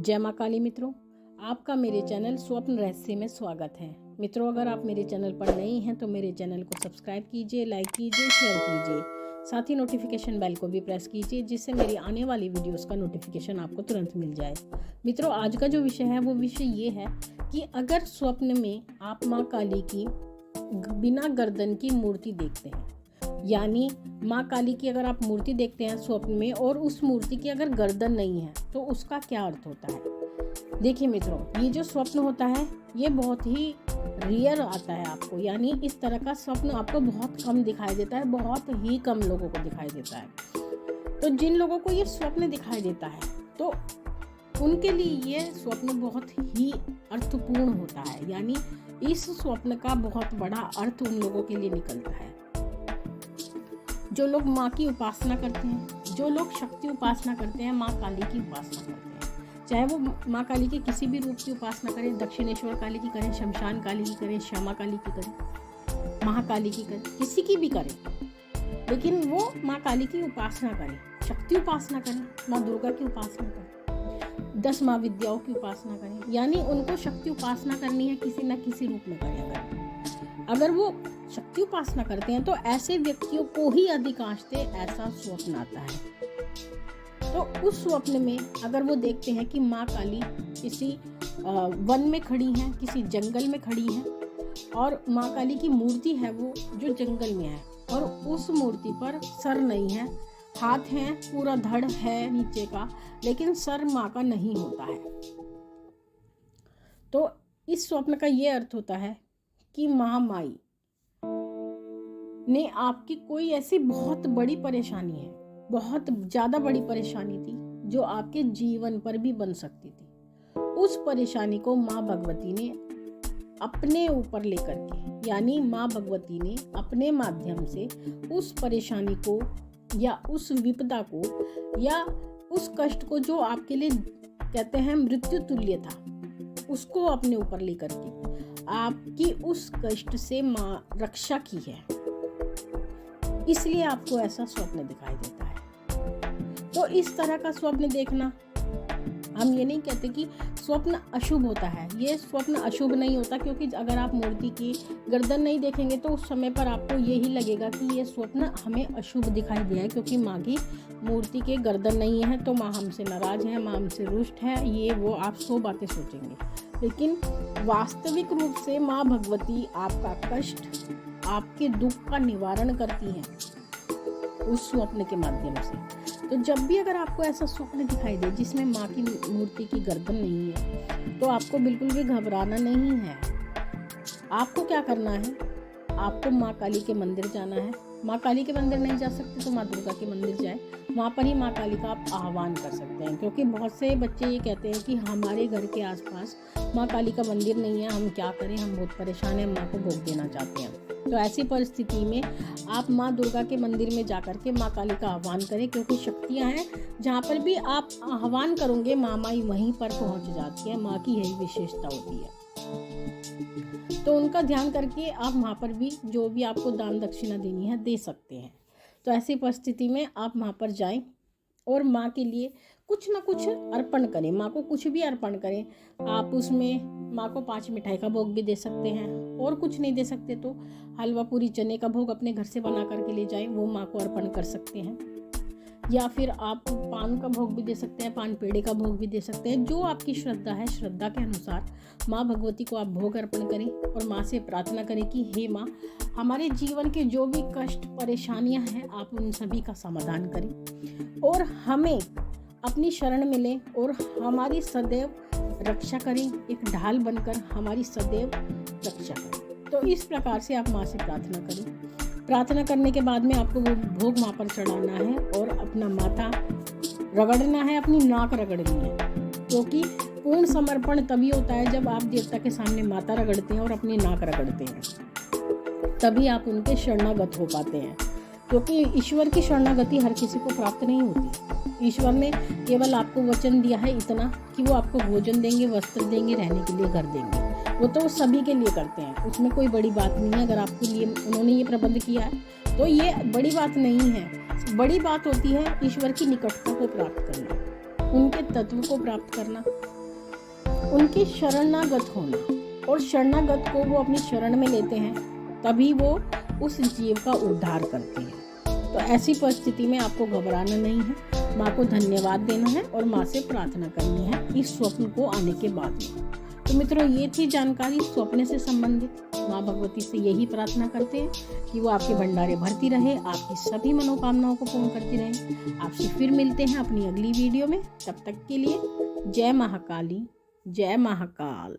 जय माँ काली मित्रों, आपका मेरे चैनल स्वप्न रहस्य में स्वागत है। मित्रों, अगर आप मेरे चैनल पर नए हैं तो मेरे चैनल को सब्सक्राइब कीजिए, लाइक कीजिए, शेयर कीजिए। साथ ही नोटिफिकेशन बेल को भी प्रेस कीजिए, जिससे मेरी आने वाली वीडियोस का नोटिफिकेशन आपको तुरंत मिल जाए। मित्रों, आज का जो विषय है वो विषय ये है कि अगर स्वप्न में आप माँ काली की बिना गर्दन की मूर्ति देखते हैं, यानी माँ काली की अगर आप मूर्ति देखते हैं स्वप्न में और उस मूर्ति की अगर गर्दन नहीं है तो उसका क्या अर्थ होता है। देखिए मित्रों, ये जो स्वप्न होता है ये बहुत ही रेयर आता है आपको, यानी इस तरह का स्वप्न आपको बहुत कम दिखाई देता है, बहुत ही कम लोगों को दिखाई देता है। तो जिन लोगों को ये स्वप्न दिखाई देता है तो उनके लिए ये स्वप्न बहुत ही अर्थपूर्ण होता है, यानी इस स्वप्न का बहुत बड़ा अर्थ उन लोगों के लिए निकलता है। जो लोग माँ की उपासना करते हैं, जो लोग शक्ति उपासना करते हैं, माँ काली की उपासना करते हैं, चाहे वो माँ काली के किसी भी रूप की उपासना करें, दक्षिणेश्वर काली की करें, शमशान काली की करें, श्यामा काली की करें, महाकाली की करें, किसी की भी करें, लेकिन वो माँ काली की उपासना करें, शक्ति उपासना करें, माँ दुर्गा की उपासना करें, 10 महाविद्याओं की उपासना करें, यानी उनको शक्ति उपासना करनी है, किसी न किसी रूप में करें। अगर वो शक्ति उपासना करते हैं तो ऐसे व्यक्तियों को ही अधिकांशतः ऐसा स्वप्न आता है। तो उस स्वप्न में अगर वो देखते हैं कि माँ काली किसी वन में खड़ी हैं, किसी जंगल में खड़ी हैं और माँ काली की मूर्ति है वो जो जंगल में है और उस मूर्ति पर सर नहीं है, हाथ हैं, पूरा धड़ है नीचे का, लेकिन सर माँ का नहीं होता है, तो इस स्वप्न का ये अर्थ होता है कि महामाई ने आपकी कोई ऐसी बहुत बड़ी परेशानी है, बहुत ज़्यादा बड़ी परेशानी थी जो आपके जीवन पर भी बन सकती थी। उस परेशानी को माँ भगवती ने अपने ऊपर लेकर के, यानी माँ भगवती ने अपने माध्यम से उस परेशानी को या उस विपदा को या उस कष्ट को जो आपके लिए कहते हैं मृत्यु तुल्य था, उसको अपने ऊपर लेकर के आपकी उस कष्ट से माँ रक्षा की है, इसलिए आपको ऐसा स्वप्न दिखाई देता है। तो इस तरह का स्वप्न देखना, हम ये नहीं कहते कि स्वप्न अशुभ होता है, ये स्वप्न अशुभ नहीं होता, क्योंकि अगर आप मूर्ति की गर्दन नहीं देखेंगे तो उस समय पर आपको यही लगेगा कि ये स्वप्न हमें अशुभ दिखाई दिया है, क्योंकि माँ की मूर्ति के गर्दन नहीं है तो माँ हमसे नाराज है, माँ हमसे रुष्ट है, ये वो आप 100 बातें सोचेंगे। लेकिन वास्तविक रूप से माँ भगवती आपका कष्ट, आपके दुख का निवारण करती हैं उस स्वप्न के माध्यम से। तो जब भी अगर आपको ऐसा स्वप्न दिखाई दे जिसमें माँ की मूर्ति की गर्दन नहीं है तो आपको बिल्कुल भी घबराना नहीं है। आपको क्या करना है, आपको माँ काली के मंदिर जाना है। माँ काली के मंदिर नहीं जा सकते तो माँ दुर्गा के मंदिर जाए, वहाँ पर ही माँ काली का आप आह्वान कर सकते हैं, क्योंकि बहुत से बच्चे ये कहते हैं कि हमारे घर के आसपास माँ काली का मंदिर नहीं है, हम क्या करें, हम बहुत परेशान हैं, माँ को भोग देना चाहते हैं। तो ऐसी परिस्थिति में आप माँ दुर्गा के मंदिर में जाकर के माँ काली का आह्वान करें, क्योंकि शक्तियाँ हैं, जहाँ पर भी आप आह्वान करोगे माँ माई वहीं पर पहुँच जाती है। माँ की यही विशेषता होती है। तो उनका ध्यान करके आप वहाँ पर भी जो भी आपको दान दक्षिणा देनी है दे सकते हैं। तो ऐसी परिस्थिति में आप वहाँ पर जाएं और माँ के लिए कुछ ना कुछ अर्पण करें, माँ को कुछ भी अर्पण करें। आप उसमें माँ को 5 मिठाई का भोग भी दे सकते हैं, और कुछ नहीं दे सकते तो हलवा पूरी चने का भोग अपने घर से बना करके ले जाएं, वो माँ को अर्पण कर सकते हैं। या फिर आप पान का भोग भी दे सकते हैं, पान पेड़े का भोग भी दे सकते हैं, जो आपकी श्रद्धा है, श्रद्धा के अनुसार माँ भगवती को आप भोग अर्पण करें और माँ से प्रार्थना करें कि हे माँ, हमारे जीवन के जो भी कष्ट परेशानियाँ हैं आप उन सभी का समाधान करें और हमें अपनी शरण में लें और हमारी सदैव रक्षा करें, एक ढाल बनकर हमारी सदैव रक्षा करें। तो इस प्रकार से आप माँ से प्रार्थना करें। प्रार्थना करने के बाद में आपको वो भोग माँ पर चढ़ाना है और अपना माथा रगड़ना है, अपनी नाक रगड़नी है, क्योंकि पूर्ण समर्पण तभी होता है जब आप देवता के सामने माथा रगड़ते हैं और अपनी नाक रगड़ते हैं, तभी आप उनके शरणागत हो पाते हैं। क्योंकि ईश्वर की शरणागति हर किसी को प्राप्त नहीं होती। ईश्वर ने केवल आपको वचन दिया है इतना कि वो आपको भोजन देंगे, वस्त्र देंगे, रहने के लिए घर देंगे, वो तो सभी के लिए करते हैं, उसमें कोई बड़ी बात नहीं है। अगर आपके लिए उन्होंने ये प्रबंध किया है तो ये बड़ी बात नहीं है। बड़ी बात होती है ईश्वर की निकटता को प्राप्त करना, उनके तत्व को प्राप्त करना, उनके शरणागत होना, और शरणागत को वो अपनी शरण में लेते हैं, तभी वो उस जीव का उद्धार करते हैं। तो ऐसी परिस्थिति में आपको घबराना नहीं है, माँ को धन्यवाद देना है और माँ से प्रार्थना करनी है इस स्वप्न को आने के बाद में। तो मित्रों, ये थी जानकारी स्वप्न से संबंधित। माँ भगवती से यही प्रार्थना करते हैं कि वो आपके भंडारे भरती रहे, आपकी सभी मनोकामनाओं को पूर्ण करती रहे। आपसे फिर मिलते हैं अपनी अगली वीडियो में। तब तक के लिए जय महाकाली, जय महाकाल।